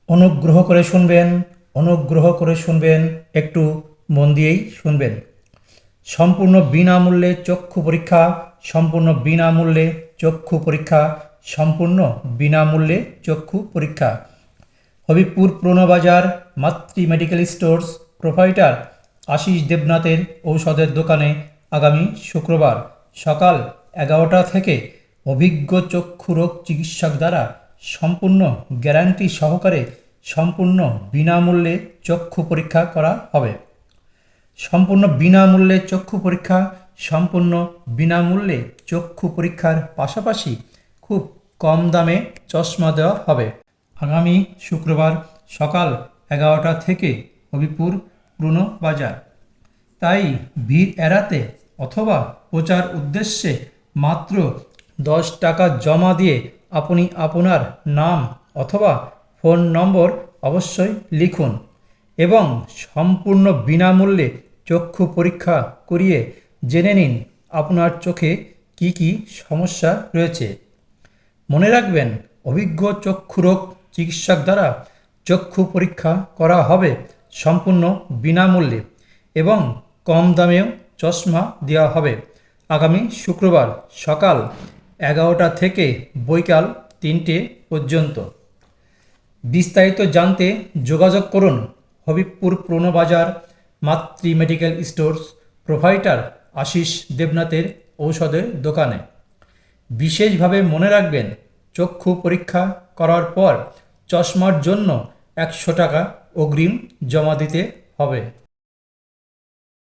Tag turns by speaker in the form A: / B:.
A: অনুগ্রহ করে শুনবেন, অনুগ্রহ করে শুনবেন, একটু মন দিয়েই শুনবেন। সম্পূর্ণ বিনামূল্যে চক্ষু পরীক্ষা, সম্পূর্ণ বিনামূল্যে চক্ষু পরীক্ষা, সম্পূর্ণ বিনামূল্যে চক্ষু পরীক্ষা। হবিবপুর পুরনো বাজার মাতৃ মেডিকেল স্টোর্স প্রোপাইটার আশিস দেবনাথের ঔষধের দোকানে আগামী শুক্রবার সকাল 11টা থেকে অভিজ্ঞ চক্ষুরোগ চিকিৎসক দ্বারা সম্পূর্ণ গ্যারান্টি সহকারে সম্পূর্ণ বিনামূল্যে চক্ষু পরীক্ষা করা হবে। সম্পূর্ণ বিনামূল্যে চক্ষু পরীক্ষা, সম্পূর্ণ বিনামূল্যে চক্ষু পরীক্ষার পাশাপাশি খুব কম দামে চশমা দেওয়া হবে। আগামী শুক্রবার সকাল 11টা থেকে হবিবপুর পুরনো বাজার। তাই ভিড় এড়াতে অথবা প্রচার উদ্দেশ্যে মাত্র 10 টাকা জমা দিয়ে আপনি আপনার নাম অথবা ফোন নম্বর অবশ্যই লিখুন এবং সম্পূর্ণ বিনামূল্যে চক্ষু পরীক্ষা করিয়ে জেনে নিন আপনার চোখে কি কি সমস্যা রয়েছে। মনে রাখবেন, অভিজ্ঞ চক্ষুরোগ চিকিৎসক দ্বারা চক্ষু পরীক্ষা করা হবে সম্পূর্ণ বিনামূল্যে এবং কম দামেও চশমা দেওয়া হবে আগামী শুক্রবার সকাল 11টা থেকে বৈকাল 3টে পর্যন্ত। বিস্তারিত জানতে যোগাযোগ করুন হবিবপুর পুরনো বাজার মাতৃ মেডিকেল স্টোর্স প্রোভাইডার আশিস দেবনাথের ঔষধের দোকানে। বিশেষভাবে মনে রাখবেন, চক্ষু পরীক্ষা করার পর চশমার জন্য 100 টাকা অগ্রিম জমা দিতে হবে।